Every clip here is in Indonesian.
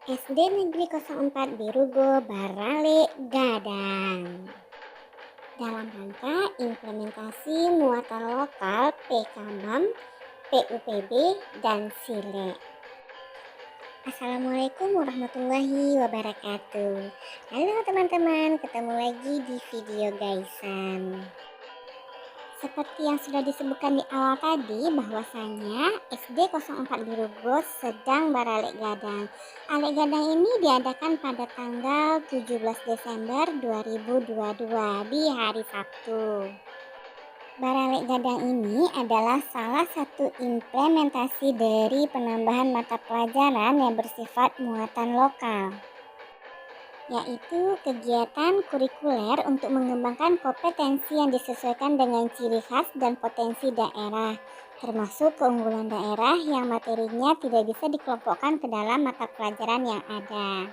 SD Negeri 04 Birugo Barale Gadang. Dalam rangka implementasi muatan lokal PKBAM, PUPB, dan SILE. Assalamualaikum warahmatullahi wabarakatuh. Halo teman-teman, ketemu lagi di video Gaisan. Seperti yang sudah disebutkan di awal tadi, bahwasanya SD 04 Birugo sedang baralek gadang. Alek gadang ini diadakan pada tanggal 17 Desember 2022 di hari Sabtu. Baralek gadang ini adalah salah satu implementasi dari penambahan mata pelajaran yang bersifat muatan lokal, yaitu kegiatan kurikuler untuk mengembangkan kompetensi yang disesuaikan dengan ciri khas dan potensi daerah, termasuk keunggulan daerah yang materinya tidak bisa dikelompokkan ke dalam mata pelajaran yang ada.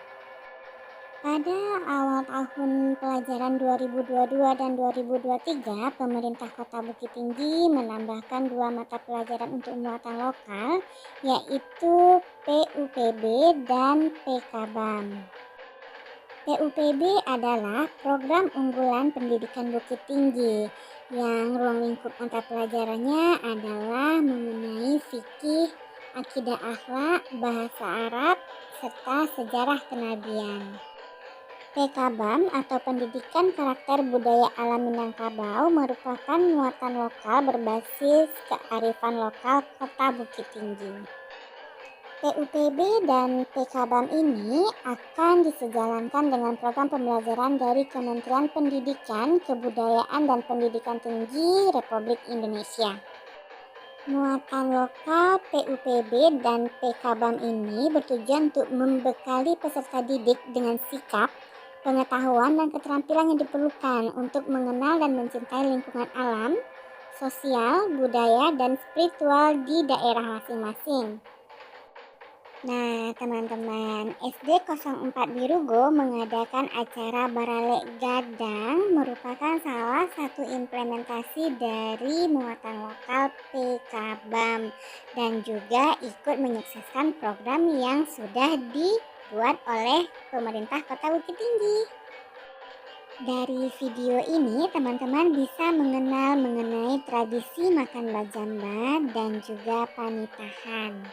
Pada awal tahun pelajaran 2022 dan 2023, pemerintah Kota Bukit Tinggi menambahkan 2 mata pelajaran untuk muatan lokal, yaitu PUPB dan PKBAM. PUPB adalah program unggulan pendidikan Bukit Tinggi yang ruang lingkup mata pelajarannya adalah mengenai fikih, akidah akhlak, bahasa Arab, serta sejarah kenabian. PKBAM atau Pendidikan Karakter Budaya Alam Minangkabau merupakan muatan lokal berbasis kearifan lokal Kota Bukit Tinggi. PUPB dan PKBAM ini akan disejalankan dengan program pembelajaran dari Kementerian Pendidikan, Kebudayaan, dan Pendidikan Tinggi Republik Indonesia. Muatan lokal PUPB dan PKBAM ini bertujuan untuk membekali peserta didik dengan sikap, pengetahuan, dan keterampilan yang diperlukan untuk mengenal dan mencintai lingkungan alam, sosial, budaya, dan spiritual di daerah masing-masing. Nah, teman-teman, SD 04 Birugo mengadakan acara Baralek Gadang merupakan salah satu implementasi dari muatan lokal PKBAM dan juga ikut menyukseskan program yang sudah dibuat oleh pemerintah Kota Bukit Tinggi. Dari video ini, teman-teman bisa mengenal mengenai tradisi makan bajamba dan juga panitahan.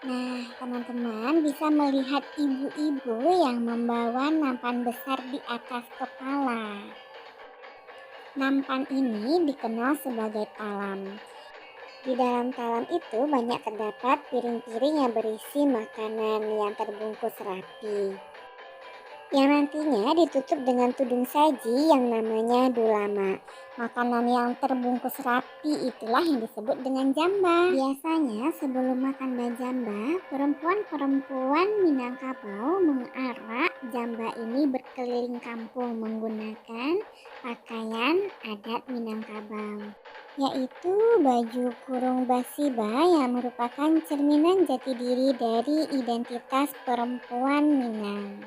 Nah, teman-teman bisa melihat ibu-ibu yang membawa nampan besar di atas kepala. Nampan ini dikenal sebagai talam. Di dalam talam itu banyak terdapat piring-piring yang berisi makanan yang terbungkus rapi, yang nantinya ditutup dengan tudung saji yang namanya dulama. Makanan yang terbungkus rapi itulah yang disebut dengan jamba. Biasanya sebelum makan bajamba, perempuan-perempuan Minangkabau mengarak jamba ini berkeliling kampung menggunakan pakaian adat Minangkabau, yaitu baju kurung basiba yang merupakan cerminan jati diri dari identitas perempuan Minang.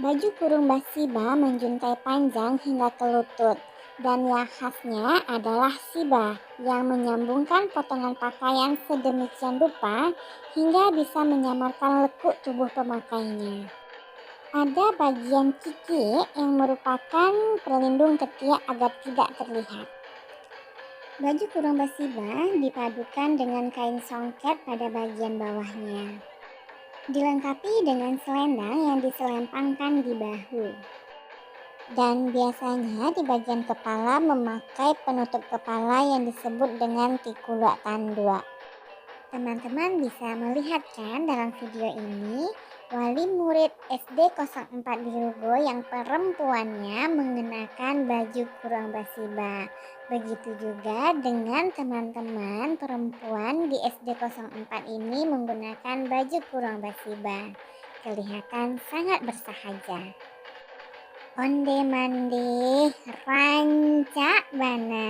Baju kurung basiba menjuntai panjang hingga ke lutut, dan yang khasnya adalah siba yang menyambungkan potongan pakaian sedemikian rupa hingga bisa menyamarkan lekuk tubuh pemakainya. Ada bagian kiki yang merupakan pelindung ketiak agar tidak terlihat. Baju kurung basiba dipadukan dengan kain songket pada bagian bawahnya, dilengkapi dengan selendang yang diselempangkan di bahu. Dan biasanya di bagian kepala memakai penutup kepala yang disebut dengan tikulak tandua. Teman-teman bisa melihat kan dalam video ini, wali murid SD 04 Birugo yang perempuannya mengenakan baju kurung basiba. Begitu juga dengan teman-teman perempuan di SD 04 ini menggunakan baju kurung basiba. Kelihatan sangat bersahaja. Onde mande rancak bana.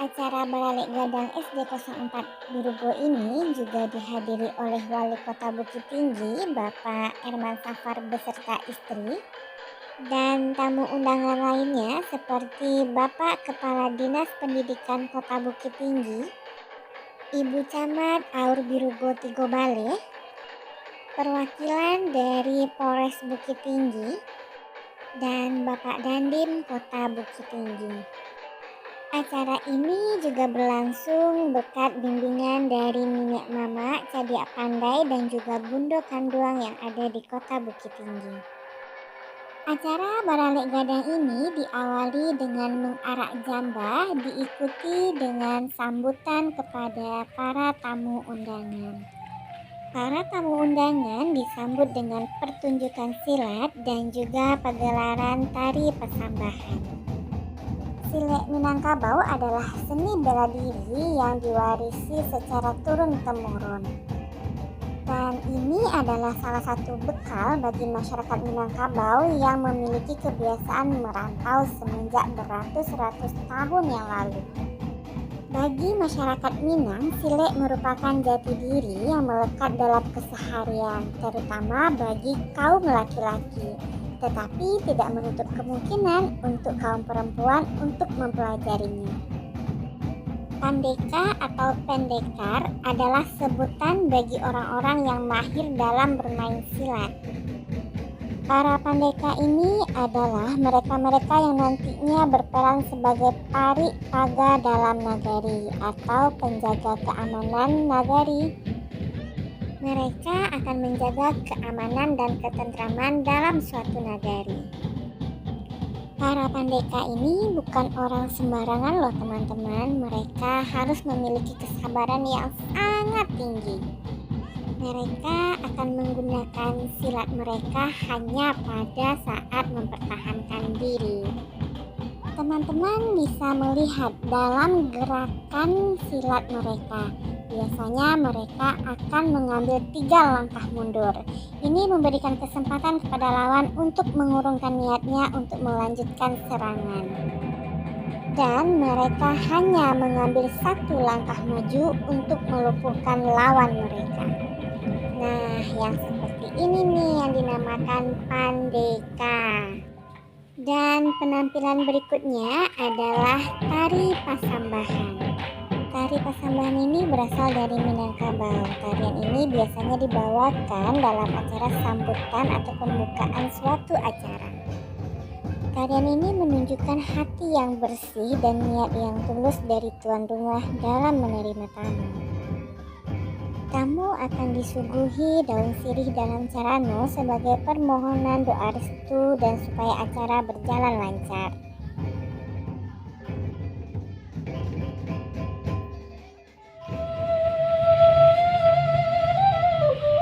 Acara Balaleg Gadang SD 04 Birugo ini juga dihadiri oleh Wali Kota Bukit Tinggi, Bapak Herman Safar beserta istri, dan tamu undangan lainnya seperti Bapak Kepala Dinas Pendidikan Kota Bukit Tinggi, Ibu Camat Aur Birugo Tigo Bale, perwakilan dari Polres Bukit Tinggi, dan Bapak Dandim Kota Bukit Tinggi. Acara ini juga berlangsung berkat bimbingan dari Nenek Mama, Cadia Pandai, dan juga Bundo Kanduang yang ada di Kota Bukit Tinggi. Acara Balaleg Gadang ini diawali dengan mengarak jambah, diikuti dengan sambutan kepada para tamu undangan. Para tamu undangan disambut dengan pertunjukan silat dan juga pagelaran tari pesambahan. Silat Minangkabau adalah seni bela diri yang diwarisi secara turun-temurun. Dan ini adalah salah satu bekal bagi masyarakat Minangkabau yang memiliki kebiasaan merantau semenjak beratus-ratus tahun yang lalu. Bagi masyarakat Minang, silat merupakan jati diri yang melekat dalam keseharian, terutama bagi kaum laki-laki. Tetapi tidak menutup kemungkinan untuk kaum perempuan untuk mempelajarinya. Pandeka atau pendekar adalah sebutan bagi orang-orang yang mahir dalam bermain silat. Para pandeka ini adalah mereka-mereka yang nantinya berperan sebagai pari paga dalam nagari atau penjaga keamanan nagari. Mereka akan menjaga keamanan dan ketentraman dalam suatu nagari. Para pandeka ini bukan orang sembarangan loh teman-teman. Mereka harus memiliki kesabaran yang sangat tinggi. Mereka akan menggunakan silat mereka hanya pada saat mempertahankan diri. Teman-teman bisa melihat dalam gerakan silat mereka. Biasanya mereka akan mengambil 3 langkah mundur. Ini memberikan kesempatan kepada lawan untuk mengurungkan niatnya untuk melanjutkan serangan. Dan mereka hanya mengambil 1 langkah maju untuk melumpuhkan lawan mereka. Nah, yang seperti ini nih yang dinamakan pandeka. Dan penampilan berikutnya adalah tari pasambahan. Tari pasambahan ini berasal dari Minangkabau. Tarian ini biasanya dibawakan dalam acara sambutan atau pembukaan suatu acara. Tarian ini menunjukkan hati yang bersih dan niat yang tulus dari tuan rumah dalam menerima tamu. Tamu akan disuguhi daun sirih dalam carano sebagai permohonan doa restu dan supaya acara berjalan lancar.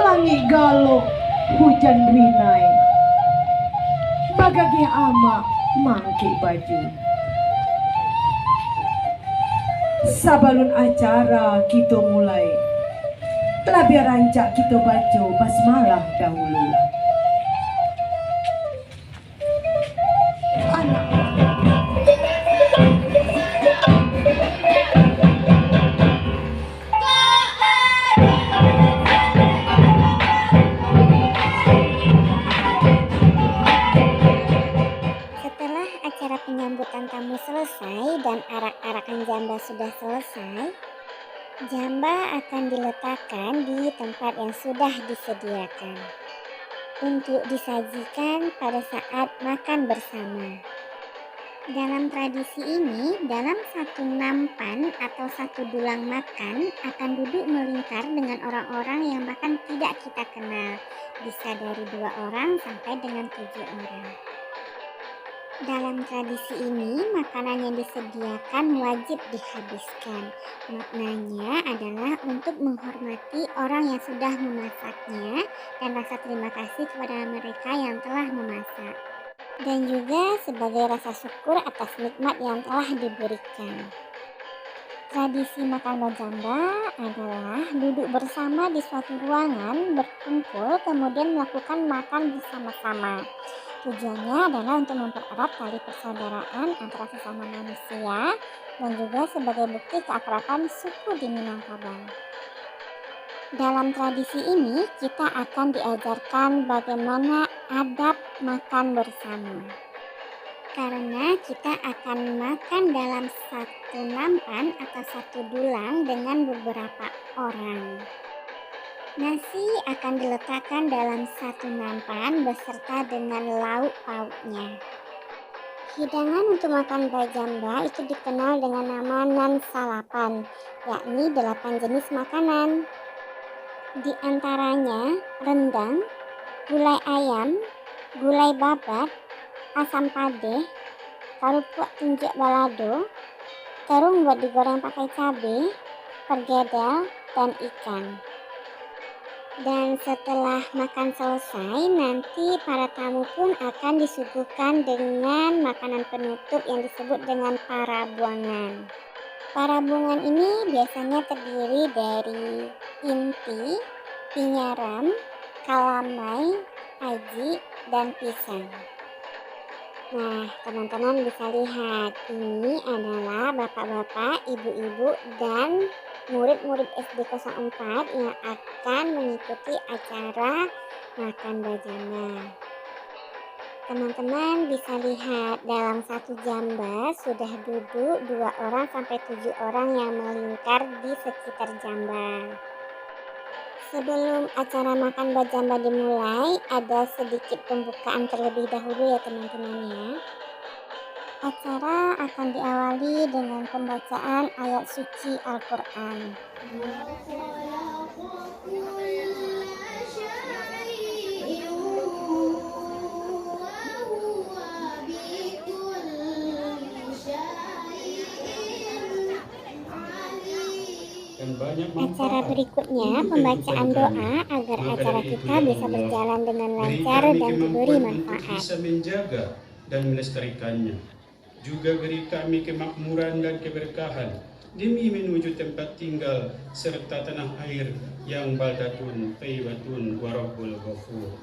Langit galuk, hujan rinai, bagagi ama mangki baju. Sabalun acara kita mulai, lebih rancak kita baca basmalah dahulu. Anak penyambutan tamu selesai dan arak-arakan jamba sudah selesai, jamba akan diletakkan di tempat yang sudah disediakan untuk disajikan pada saat makan bersama. Dalam tradisi ini, dalam satu nampan atau satu dulang makan akan duduk melingkar dengan orang-orang yang bahkan tidak kita kenal, bisa dari 2 orang sampai dengan 7 orang. Dalam tradisi ini, makanan yang disediakan wajib dihabiskan. Maknanya adalah untuk menghormati orang yang sudah memasaknya dan rasa terima kasih kepada mereka yang telah memasak. Dan juga sebagai rasa syukur atas nikmat yang telah diberikan. Tradisi makan bajamba adalah duduk bersama di suatu ruangan, berkumpul, kemudian melakukan makan bersama-sama. Tujuannya adalah untuk mempererat tali persaudaraan antara sesama manusia dan juga sebagai bukti keakraban suku di Minangkabau. Dalam tradisi ini, kita akan diajarkan bagaimana adab makan bersama. Karena kita akan makan dalam satu nampan atau satu dulang dengan beberapa orang. Nasi akan diletakkan dalam satu nampan beserta dengan lauk pauknya. Hidangan untuk makan bajamba itu dikenal dengan nama nan salapan, yakni 8 jenis makanan. Di antaranya rendang, gulai ayam, gulai babat, asam padeh, karupuk tunjuk balado, terung buat digoreng pakai cabai, pergedel, dan ikan. Dan setelah makan selesai, nanti para tamu pun akan disuguhkan dengan makanan penutup yang disebut dengan parabuangan. Parabuangan ini biasanya terdiri dari inti, pinyaram, kalamai, aji, dan pisang. Nah, teman-teman bisa lihat, ini adalah bapak-bapak, ibu-ibu, dan murid-murid SD 04 yang akan mengikuti acara makan bajamba. Teman-teman bisa lihat dalam satu jamba sudah duduk 2 orang sampai 7 orang yang melingkar di sekitar jamba. Sebelum acara makan bajamba dimulai, ada sedikit pembukaan terlebih dahulu ya teman-teman ya. Acara akan diawali dengan pembacaan ayat suci Al-Quran. Acara berikutnya pembacaan doa agar acara kita bisa berjalan dengan lancar dan diberi manfaat. Bisa menjaga dan melestarikannya. Juga beri kami kemakmuran dan keberkahan demi menuju tempat tinggal serta tanah air yang baldatun thayyibatun wa rabbul ghafur.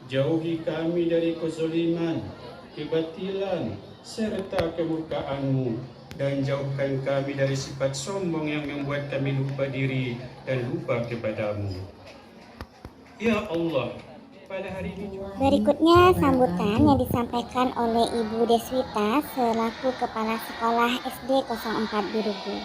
Jauhi kami dari kezaliman, kebatilan serta kemurkaan-Mu, dan jauhkan kami dari sifat sombong yang membuat kami lupa diri dan lupa kepadamu. Ya Allah, pada hari ini juga Berikutnya sambutan yang disampaikan oleh Ibu Deswita selaku Kepala Sekolah SD 04 Birugu.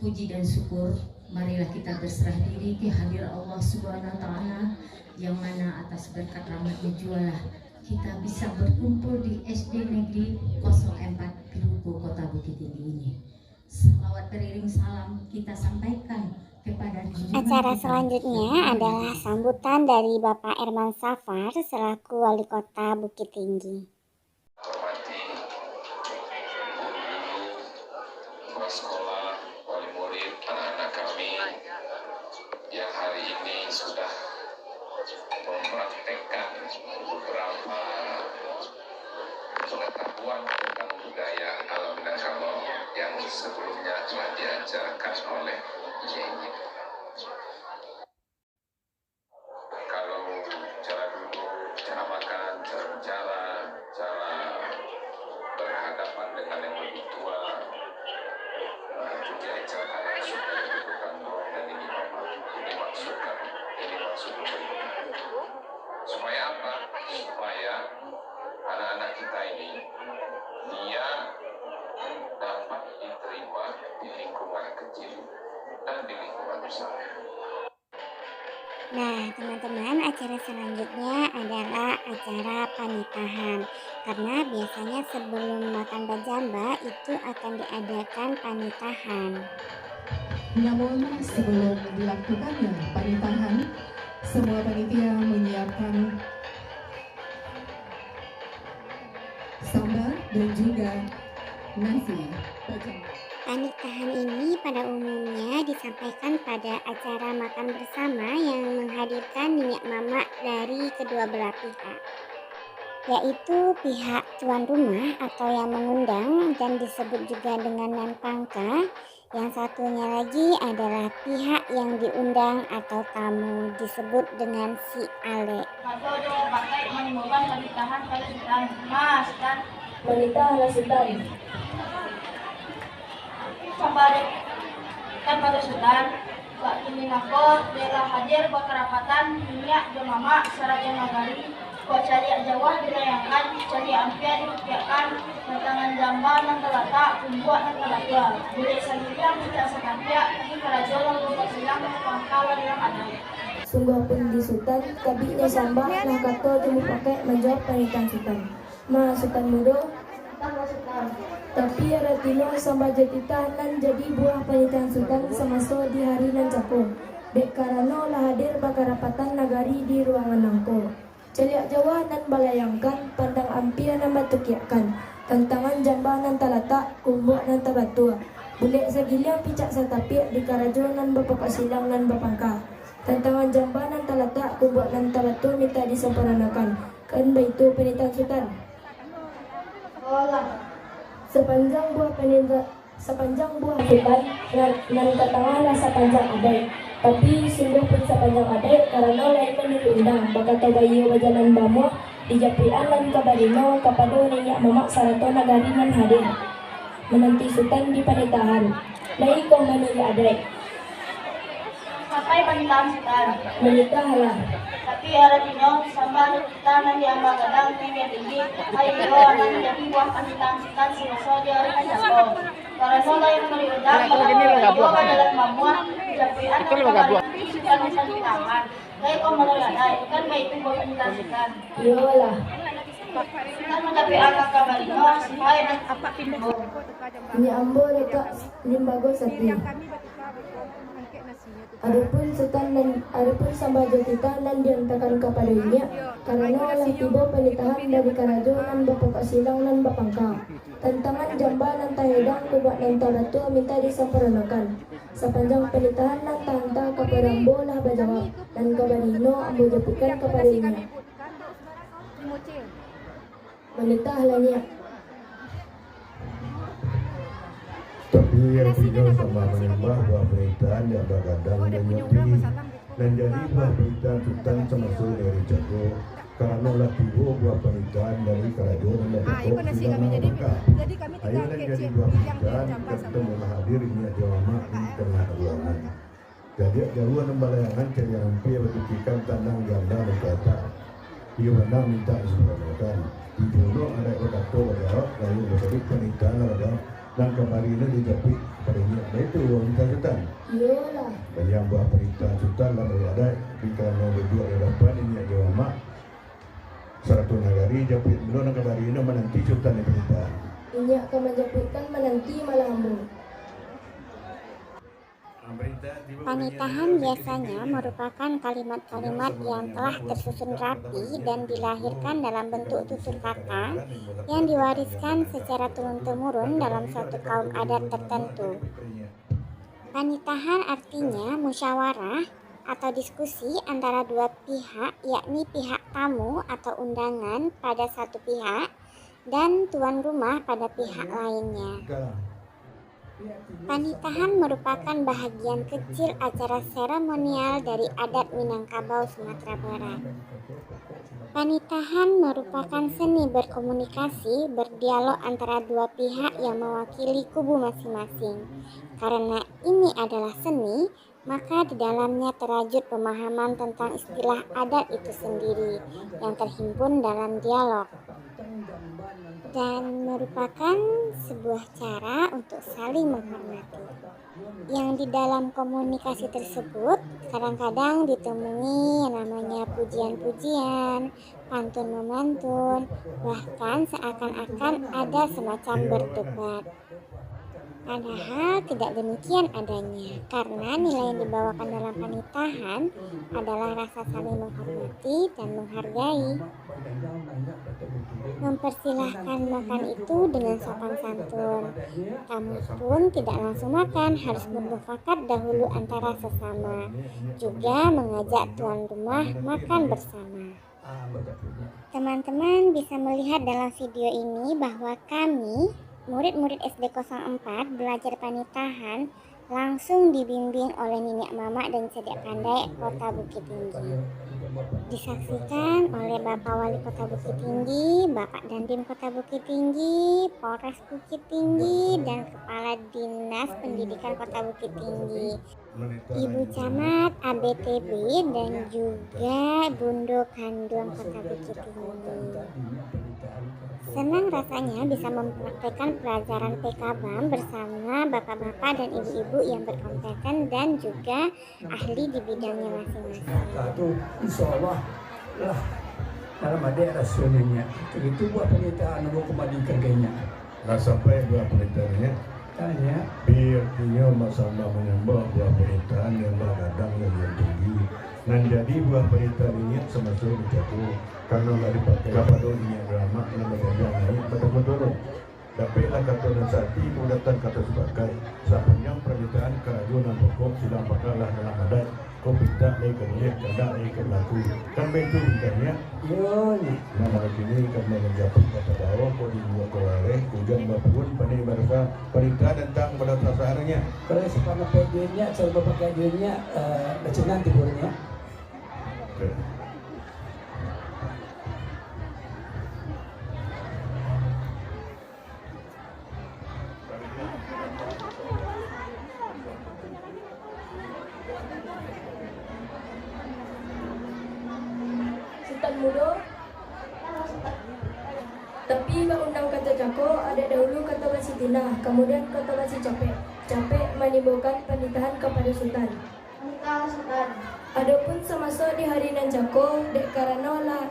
Puji dan syukur, marilah kita berserah diri di hadir Allah Subhanahu wa Ta'ala, yang mana atas berkat rahmatnya jualah kita bisa berkumpul di SD Negeri 04 Birugu, Kota Bukit Tinggi ini. Salawat beriring salam kita sampaikan kepada Acara selanjutnya adalah sambutan dari Bapak Erman Safar selaku Wali Kota Bukit Tinggi. Hormati guru-guru, kepala sekolah, wali murid, anak-anak kami yang hari ini sudah mempraktekkan beberapa pengetahuan tentang budaya alam Minangkabau yang sebelumnya telah diajarkan oleh Yeye. Kalau cara duduk, cara makan, cara bicara, cara berhadapan dengan yang lebih tua, itu diajarkan supaya dibutuhkan dan ini maksudnya supaya apa? Supaya anak-anak kita ini dia dapat diterima di lingkungan kecil dan di lingkungan besar. Nah, teman-teman, acara selanjutnya adalah acara panitahan. Karena biasanya sebelum makan bajamba itu akan diadakan panitahan. Namun sebelum dilakukannya panitahan, semua panitia menyiapkan sambal dan juga nasi. Panitahan ini pada umumnya disampaikan pada acara makan bersama yang menghadirkan minyak mamak dari kedua belah pihak, yaitu pihak tuan rumah atau yang mengundang dan disebut juga dengan nan pangka. Yang satunya lagi adalah pihak yang diundang atau tamu disebut dengan si ale. Atau pakai menimbulkan pernikahan kali mas kan Wanita ala Sultan. Sabari kan pada Sultan Kak ini nako bela hadir bakarapatan minyak jemama saraja nagari buat cari Jawa dilayangkan cari ampia dirupiakan tangan jamba nang telata kumbuat nang telata boleh saliang tidak sekampia ini karajolang buat silang pangkala dalam adai. Sungguh pun di Sultan kabitnya samba nah kato temu pakai menjawab panitan Sultan. Ma Sultan mudo tapi Ratino sama jatita nan jadi buah panitan Sultan samaso di hari nan cako. Dek karano lah hadir bakarapatan nagari di ruangan nangko. Celiak Jawa nan balayangkan pandang ampia nan batukiakan. Tantangan jamba nan talata kumbuk nan tabatua. Bulek segilia picak satapiak di karajo nan bapak silang nan bapangka. Tantangan jamba nan talata kumbuk nan tabatua minta disempurnakan. Kan baitu panitan Sultan. Sepanjang buah Sultan nan katangalah sepanjang adai. Tapi sungguh pun sepanjang adai karena lain menurut undang bakata bayi wajanan bamu dijaprian lan kabarino kapado nenyak mamak sarato nagari nan hadir menanti Sultan di panitahan. Lai kau menurut adai. Sampai panitaan Sultan. Menitahalah. Tapi Ratino sama kita nan diambang gadang tinggi tinggi ayo nan jadi buah panitaan Sultan siloso dia hari jangko. Karena lain meliudang kalau dalam mamua japrian itu Sultan di tangan. Lai kau melalai kan baik itu buah panitaan Sultan. Yolah. Sultan mencapai angka kabarino supaya apa pindah. Ini ambo dekat limbago sapi. Adapun samba jatita nan diantarkan kepadanya karena oleh tiba penitahan dari karajo nan bapak silang nan bapangka. Tantangan jamba nan tahedang kubak nan taratu minta disempurnakan. Sepanjang penitahan nan tanta kepada ambo lah bajawab dan kabarino ambo japikan kepadanya. Menitah lahnya. Tapi yang tinggal sama menyembah buah pernikahan yang bergadang dan nyati dan jadi buah pernikahan Sultan sama dari jago karena lah tiba buah pernikahan dari kerajaan dan jago tidak mengapa ayo dan jadi buah pernikahan ketemu hadir ini jawama di tengah ruangan jadi jauhan membalayangan cari hampir bertukikan tandang ganda dan kata ia benar minta disempurnakan di jodoh ada berkata berjawab lalu berkata pernikahan ada dan kemarin ini dijapit padanya itu wanita Sultan. Iyalah. Banyak buah perintah Sultan lalu ada di karena berdua hadapan ini jawama satu nagari japit belum kemarin ini menanti Sultan yang perintah. Ini akan menjapitkan menanti malambu. Panitahan biasanya merupakan kalimat-kalimat yang telah tersusun rapi dan dilahirkan dalam bentuk tutur kata yang diwariskan secara turun-temurun dalam suatu kaum adat tertentu. Panitahan artinya musyawarah atau diskusi antara dua pihak, yakni pihak tamu atau undangan pada satu pihak dan tuan rumah pada pihak lainnya. Panitahan merupakan bahagian kecil acara seremonial dari adat Minangkabau, Sumatera Barat. Panitahan merupakan seni berkomunikasi, berdialog antara dua pihak yang mewakili kubu masing-masing. Karena ini adalah seni, maka di dalamnya terajut pemahaman tentang istilah adat itu sendiri yang terhimpun dalam dialog. Dan merupakan sebuah cara untuk saling menghormati. Yang di dalam komunikasi tersebut kadang-kadang ditemui namanya pujian-pujian, pantun-memantun, bahkan seakan-akan ada semacam berdebat. Padahal tidak demikian adanya, karena nilai yang dibawakan dalam panitahan adalah rasa saling menghormati dan menghargai. Mempersilahkan makan itu dengan sopan santun. Tamu pun tidak langsung makan, harus bermufakat dahulu antara sesama. Juga mengajak tuan rumah makan bersama. Teman-teman bisa melihat dalam video ini bahwa kami murid-murid SD 04 belajar panitahan langsung dibimbing oleh Nenek Mama dan Cedek Pandai Kota Bukit Tinggi. Disaksikan oleh Bapak Wali Kota Bukit Tinggi, Bapak Dandim Kota Bukit Tinggi, Polres Bukit Tinggi, dan Kepala Dinas Pendidikan Kota Bukit Tinggi, Ibu Camat ABTB, dan juga Bundo Kandung Kota Bukit Tinggi. Senang rasanya bisa mempraktekkan pelajaran PKBAM bersama bapak-bapak dan ibu-ibu yang berkompeten dan juga ahli di bidangnya masing-masing. Itu insya Allah lah dalam ada rasulnya. Begitu buat pernyataan mau kembalikan kayaknya. Nah sampai buah perintahnya Tanya. biar dia sama menyembah buah perintahan yang berkadang yang tinggi. Dan jadi buah perintah ini sama-sama jatuh karena nggak dipakai kapal ini drama yang berjalan naik betul-betul. Tapi lah kata dan sati itu datang kata sebagai sepanjang pernyataan kerajunan pokok silang bakalah dalam adat kau pinta lagi kemuliaan kadang lagi ke berlaku kan begitu bukannya. Nah malam ini karena menjawab kata bawah kau dibuat oleh hujan bapun pandai barca perintah tentang pada prasarannya. Kalau sepanjang pedenya coba pakai duitnya kecinan tiburnya. Sultan Mudo. Tapi bak undang kata Jako ada dahulu kata Basi Tina, kemudian kata Basi Capek. Capek menimbulkan pernikahan kepada Sultan. Menikah Sultan. Adapun semasa di hari nan Jako, dek karena lah.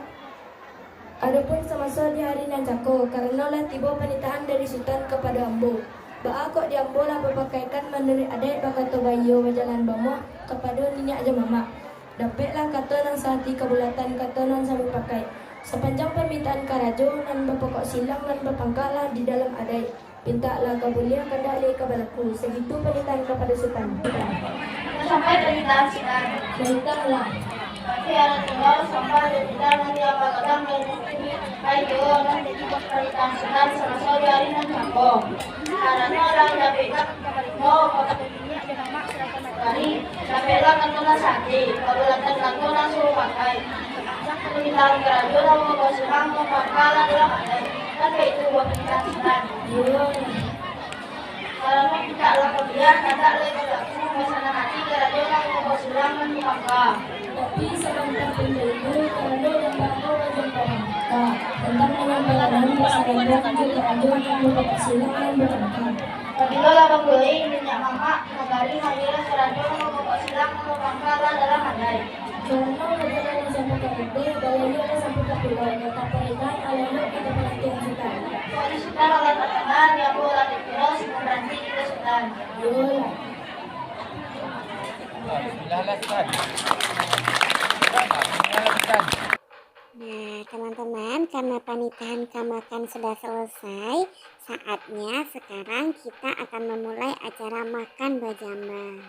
Adapun semasa di hari nan Jako, karena lah tiba pernikahan dari Sultan kepada Ambo. Baa kok di Ambo lah berpakaikan menurut adat bakato bayo berjalan bamo kepada Nenek aja mama. Dapatlah kata nan sehati kebulatan kata nan sambil pakai. Sepanjang permintaan karajo nan berpokok silang nan berpangkalah di dalam adat. Pintalah kabulia kendali kebalaku. Segitu pernikahan kepada Sultan. Sampai pernikahan Sultan. Baiklah. Tapi ada tinggal sampai pernikahan nanti apa kadang dari sini. Ayo nanti pernikahan Sultan sama di hari nan Jako. Karena orang yang beda no kota dari dapatlah kantona sate. Kebulatan kantona suruh pakai. Pernikahan kerajaan mau silang mau pangkalan dalam adat. Tapi itu buat pernikahan Sultan. Kalau kita lakukan dia, kata lagi berlaku masalah hati kerajaan mau silangan di Bangka. Tapi sebentar penjelu kalau yang baru wajib Bangka tentang penyampaian pasangan juga kerajaan yang berpersilangan Bangka. Apabila lapang beli minyak mama, nagari mahira kerajaan mau silangan di Bangka dalam handai. Karena negara yang sampai ke gede, balanya ada sampai ke pulau, kata pernikahan alami kita penantian Sultan. Kalau di Sultan oleh terkenal, dia boleh dikira berarti kita Sultan. Yolah. Nah teman-teman, karena pernikahan kamakan sudah selesai, saatnya sekarang kita akan memulai acara makan bajamba.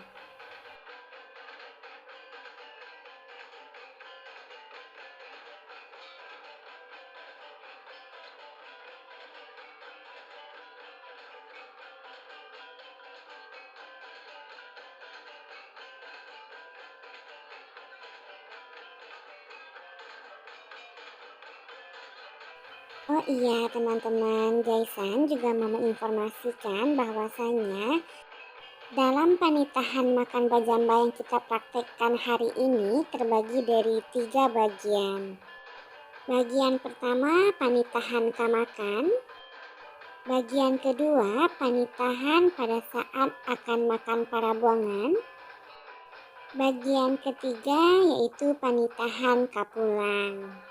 Oh iya teman-teman, Jaisan juga mau menginformasikan bahwasanya dalam pernikahan makan bajamba yang kita praktekkan hari ini terbagi dari 3 bagian. Bagian pertama pernikahan kamakan, bagian kedua pernikahan pada saat akan makan para buangan, bagian ketiga yaitu pernikahan kapulang.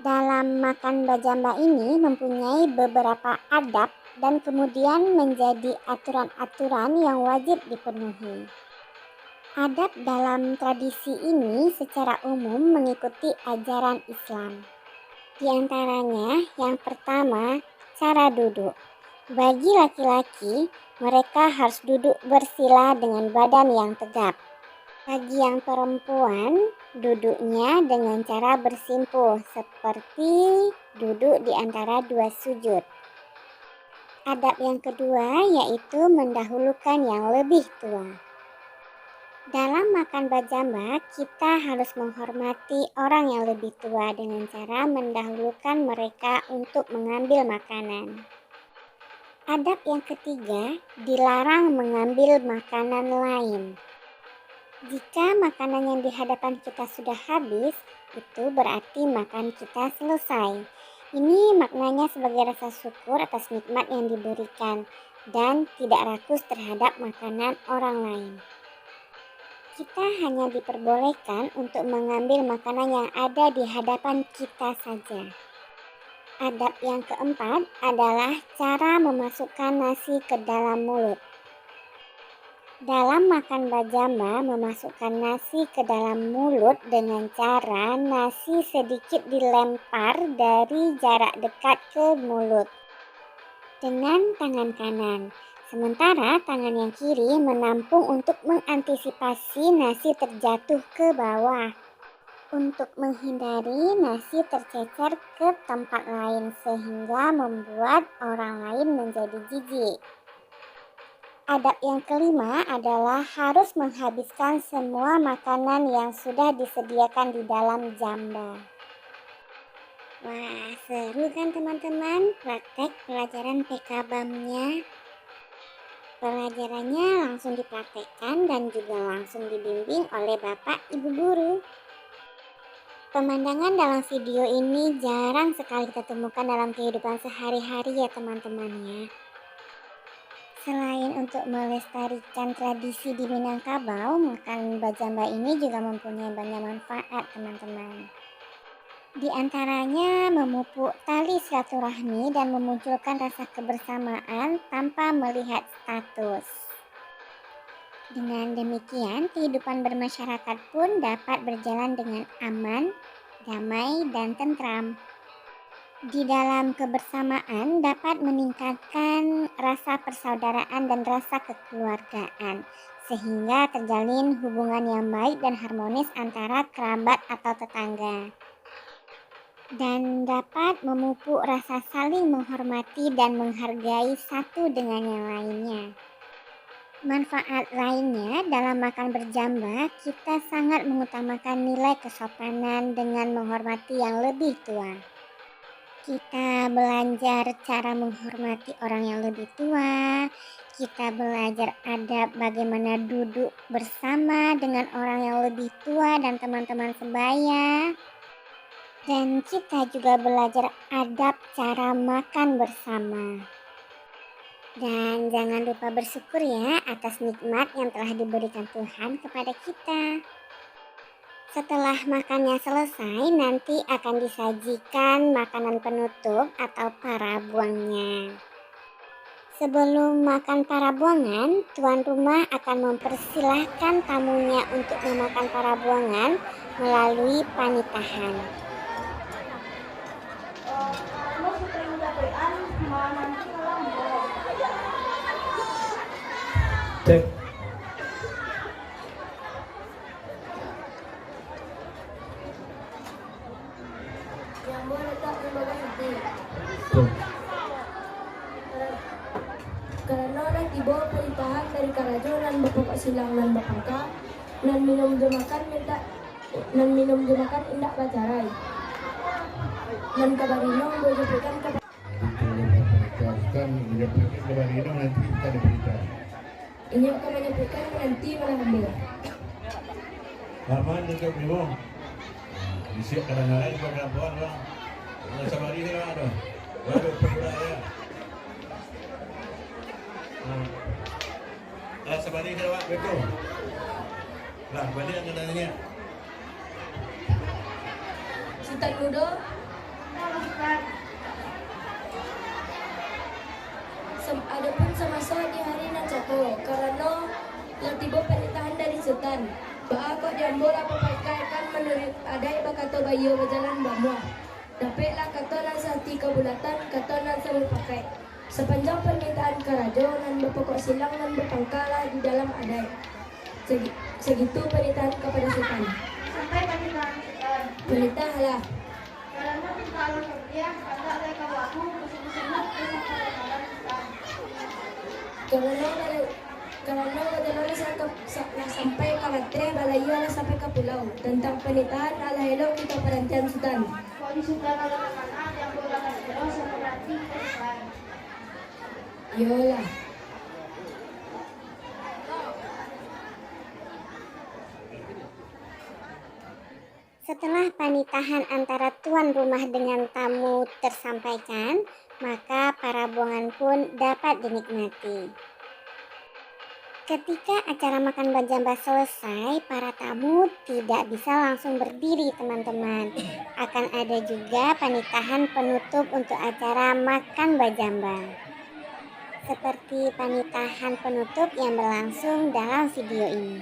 Dalam makan bajamba ini mempunyai beberapa adab dan kemudian menjadi aturan-aturan yang wajib dipenuhi. Adab dalam tradisi ini secara umum mengikuti ajaran Islam. Di antaranya yang pertama, cara duduk. Bagi laki-laki, mereka harus duduk bersila dengan badan yang tegap. Bagi yang perempuan, duduknya dengan cara bersimpuh seperti duduk di antara dua sujud. Adab yang kedua yaitu mendahulukan yang lebih tua. Dalam makan bajamba, kita harus menghormati orang yang lebih tua dengan cara mendahulukan mereka untuk mengambil makanan. Adab yang ketiga, dilarang mengambil makanan lain. Jika makanan yang di hadapan kita sudah habis, itu berarti makan kita selesai. Ini maknanya sebagai rasa syukur atas nikmat yang diberikan dan tidak rakus terhadap makanan orang lain. Kita hanya diperbolehkan untuk mengambil makanan yang ada di hadapan kita saja. Adab yang keempat adalah cara memasukkan nasi ke dalam mulut. Dalam makan bajamba, memasukkan nasi ke dalam mulut dengan cara nasi sedikit dilempar dari jarak dekat ke mulut dengan tangan kanan. Sementara tangan yang kiri menampung untuk mengantisipasi nasi terjatuh ke bawah. Untuk menghindari nasi tercecer ke tempat lain sehingga membuat orang lain menjadi jijik. Adab yang kelima adalah harus menghabiskan semua makanan yang sudah disediakan di dalam jamba. Wah, seru kan teman-teman praktek pelajaran PK-BAM-nya? Pelajarannya langsung dipraktekkan dan juga langsung dibimbing oleh Bapak Ibu Guru. Pemandangan dalam video ini jarang sekali kita temukan dalam kehidupan sehari-hari ya teman-teman ya. Selain untuk melestarikan tradisi di Minangkabau, makan bajamba ini juga mempunyai banyak manfaat teman-teman. Di antaranya memupuk tali silaturahmi dan memunculkan rasa kebersamaan tanpa melihat status. Dengan demikian, kehidupan bermasyarakat pun dapat berjalan dengan aman, damai, dan tentram. Di dalam kebersamaan dapat meningkatkan rasa persaudaraan dan rasa kekeluargaan, sehingga terjalin hubungan yang baik dan harmonis antara kerabat atau tetangga. Dan dapat memupuk rasa saling menghormati dan menghargai satu dengan yang lainnya. Manfaat lainnya dalam makan berjamba, kita sangat mengutamakan nilai kesopanan dengan menghormati yang lebih tua. Kita belajar cara menghormati orang yang lebih tua. Kita belajar adab bagaimana duduk bersama dengan orang yang lebih tua dan teman-teman sebaya. Dan kita juga belajar adab cara makan bersama. Dan jangan lupa bersyukur ya atas nikmat yang telah diberikan Tuhan kepada kita. Setelah makannya selesai, nanti akan disajikan makanan penutup atau parabuangnya. Sebelum makan parabuangan, tuan rumah akan mempersilahkan tamunya untuk memakan parabuangan melalui panitahan. Kalau sudah menyampaikan, nanti malam Cek. Yang boleh tak membawa hati. Karena dah tiba perintah dari Karajonan Bapak Silang dan Bapangka nan minum jemakan indak pacarai. Dan kabarino menyampaikan kepada nanti kita diberikan. ini akan menyampaikan nanti menambah. Aman dekat mimo. Disiap kadang-kadang perempuan bang. Sama hari ni lah ada. Waduh pula ya. Sama hari ni lah betul. Lah balik yang katanya. Sintak muda. Adapun semasa di hari nan cako karena yang tiba perintahan dari sultan. Ba'a kok jambul apa pakai kan menurut adai bakato bayo berjalan bamwa. Dapatlah kata nan sehati kebulatan kata nan sama pakai. Sepanjang permintaan karajo nan berpokok silang nan berpangkala di dalam adai. Jadi segitu pernikahan kepada Sultan. Sampai pernikahan Sultan. Perintahlah. Karena kalau kerja, ada mereka waktu bersama-sama dengan Sultan. Karena bagaimana sampai kalatre balayu ala sampai ke pulau tentang pernikahan ala hello kita perhentian Sultan. Kalau di Sultan ada anak yang berangkat pulau sama berarti Sultan. Yolah. Setelah panitahan antara tuan rumah dengan tamu tersampaikan, maka para buangan pun dapat dinikmati. Ketika acara makan bajamba selesai, para tamu tidak bisa langsung berdiri, teman-teman. Akan ada juga panitahan penutup untuk acara makan bajamba. Seperti panitahan penutup yang berlangsung dalam video ini.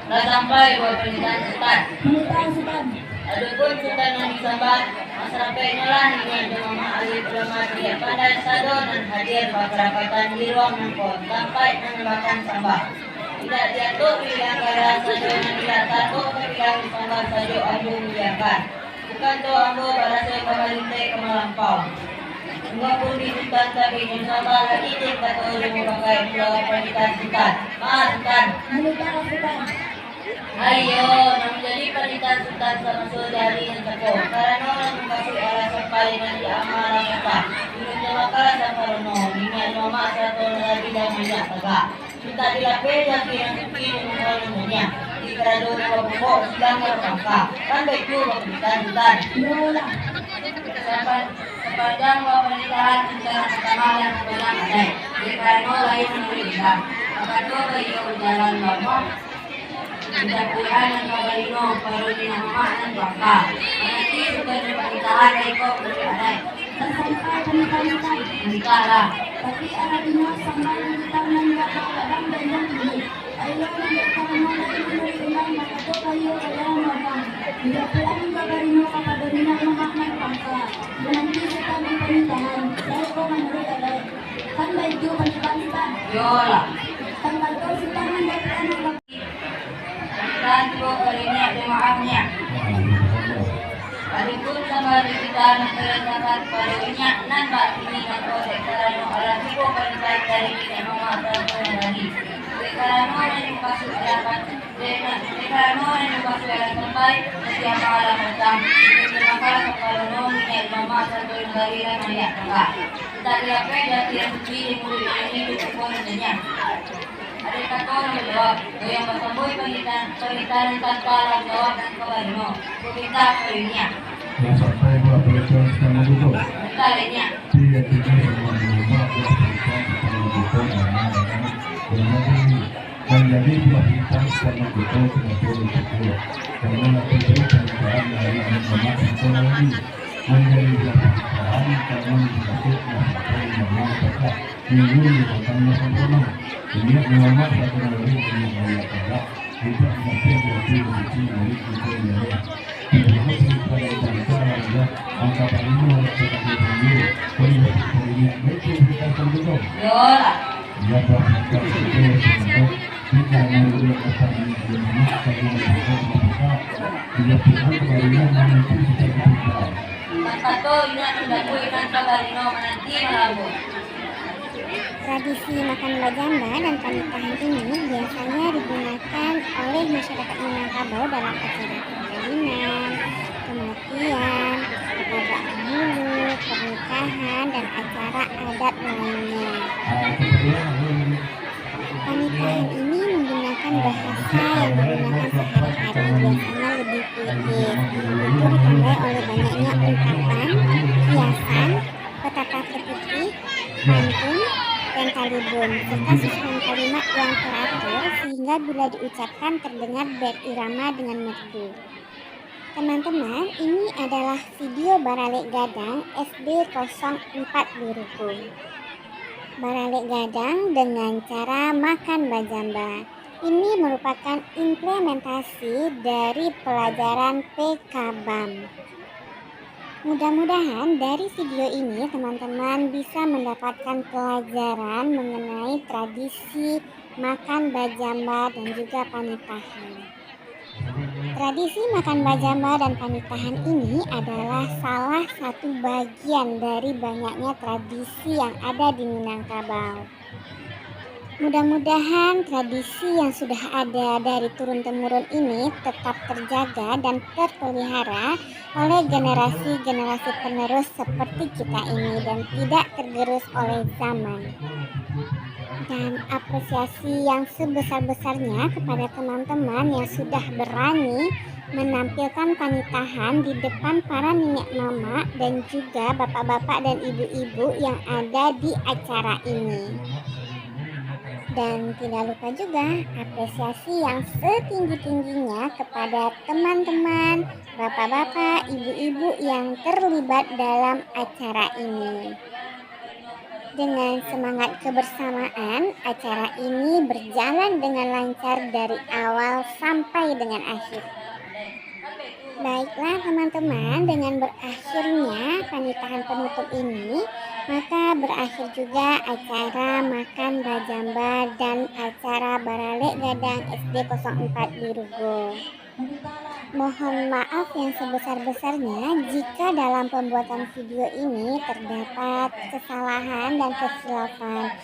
Telah sampai buat pernikahan Sultan. Adapun Sultan yang disambat, masyarakat inilah dengan jemaah ahli ulama tidak pandai sado dan hadir berkerapatan di ruang nangkot sampai menambahkan sambah. Tidak diatur pilihan kara sado dan tidak tatuk pilihan sambah sado ambu membiarkan. Bukan tu ambu berasa kemalinte kemalampau. Walaupun di Sultan tapi insyaAllah lagi dia kata oleh memakai pulau pernikahan Sultan. Sultan. Ayo, nak menjadi pernikahan Sultan sama saudari yang teguh. Karena orang membasuh arah sampai nanti amalan kita. Minum jamakala sampai rono. Minyak noma satu lagi dan minyak tegak. Kita dilapih dan kirang suki dengan namanya. Di keradun pokok sedang berpangka. Kan begitu pernikahan Sultan. Sepanjang pernikahan secara pertama dan pegang adai. Di karena lain menurutkan. Akan tu bagi jalan lama. Tidak pilihan dan kabarino baru dinamakan dan bangka. Nanti sudah pernikahan Eko beradai. Sampai pernikahan Sultan. Menikahlah. Tapi arahnya sampai kita meninggalkan kadang dan yang ini. Ayo kita menolak dengan maka tu kayu dalam mabang. Tidak pilihan kabarino kabarino memaknai bangka. Nanti kita pernikahan. Saya kau menurut adai. Kan baik juga pernikahan Sultan. Yolah. Tanggal tu Sultan mendapat anak. Dan juga kalinya jemaahnya. Adapun sama kita nak kerjakan pada minyak nan bak ini dan korek kerana alam hidup berbaik dari minyak nomor satu lagi. Kerana yang pasuk harapan, kerana yang pasuk harapan sampai setiap malam petang. Kenapa kepada minyak nomor satu lagi dan minyak tengah. Kita dilapai dan tidak suci di mulut ini cukup kontennya. Ada kata orang menjawab, yang bersambui pernikahan tanpa alam jawab dan kebarino. Perintah perinya. Yang sampai buat pernikahan sekarang dulu. Perintah lainnya. Dia tidak semua berubah buat pernikahan sekarang dulu. Dan jadi buat pernikahan sekarang dulu tidak perlu berubah. Karena nanti pernikahan dari anak-anak sekolah lagi. Menjadi buat pernikahan karena dikasih yang tetap minggu tentang sempurna. Ini ulama satu lagi yang banyak juga tidak sampai berarti berarti dari kita ini. Tidak pada cara ya angka paling harus kita dulu. Kalau ini itu kita sambung. Yolah. Ya Pak, kita untuk kita mengulang apa yang dimana kita kita tidak pernah kalian nanti kita kita. Satu ini mendaku ikan kabarino nanti malabu. Tradisi makan bajamba dan pernikahan ini biasanya digunakan oleh masyarakat Minangkabau dalam acara perkawinan, kematian, kepada penghulu, pernikahan, dan acara adat lainnya. Pernikahan ini menggunakan bahasa yang digunakan sehari-hari, biasanya lebih puitis. Itu ditandai oleh banyaknya ungkapan, hiasan, petata petiti, pantun, dan kalibun, serta susunan kalimat yang teratur sehingga bila diucapkan terdengar berirama dengan merdu. Teman-teman, ini adalah video Baralek Gadang SD 04 Buruku. Baralek Gadang dengan cara makan bajamba. Ini merupakan implementasi dari pelajaran PKBAM. Mudah-mudahan dari video ini teman-teman bisa mendapatkan pelajaran mengenai tradisi makan bajamba dan juga panitahan. Tradisi makan bajamba dan panitahan ini adalah salah satu bagian dari banyaknya tradisi yang ada di Minangkabau. Mudah-mudahan tradisi yang sudah ada dari turun-temurun ini tetap terjaga dan terpelihara oleh generasi-generasi penerus seperti kita ini dan tidak tergerus oleh zaman. Dan apresiasi yang sebesar-besarnya kepada teman-teman yang sudah berani menampilkan panitahan di depan para nenek mama dan juga bapak-bapak dan ibu-ibu yang ada di acara ini. Dan tidak lupa juga apresiasi yang setinggi-tingginya kepada teman-teman, bapak-bapak, ibu-ibu yang terlibat dalam acara ini. Dengan semangat kebersamaan, acara ini berjalan dengan lancar dari awal sampai dengan akhir. Baiklah teman-teman, dengan berakhirnya panitahan penutup ini, maka berakhir juga acara makan bajamba dan acara Barale Gadang SD 04 di Rugo. Mohon maaf yang sebesar-besarnya jika dalam pembuatan video ini terdapat kesalahan dan kekhilafan.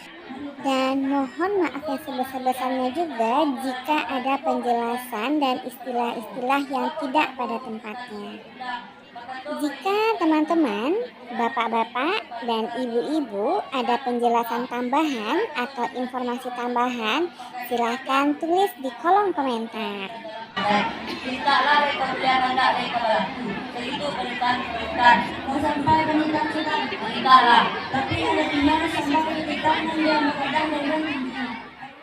Dan mohon maaf yang sebesar-besarnya juga jika ada penjelasan dan istilah-istilah yang tidak pada tempatnya. Jika teman-teman, bapak-bapak, dan ibu-ibu ada penjelasan tambahan atau informasi tambahan, silahkan tulis di kolom komentar. Kita lari kemudian hendak dari kebatu. Begitu penelitian. Mau sampai penelitian sudah menikalah. Tapi ada gimana sampai penelitian yang kadang dengan.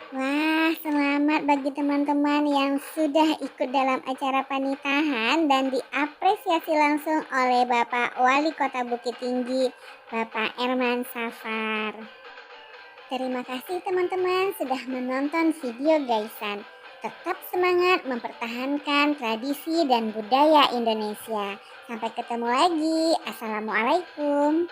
Wah, selamat bagi teman-teman yang sudah ikut dalam acara panitahan dan diapresiasi langsung oleh Bapak Wali Kota Bukit Tinggi, Bapak Erman Safar. Terima kasih teman-teman sudah menonton video Gaisan. Tetap semangat mempertahankan tradisi dan budaya Indonesia. Sampai ketemu lagi. Assalamualaikum.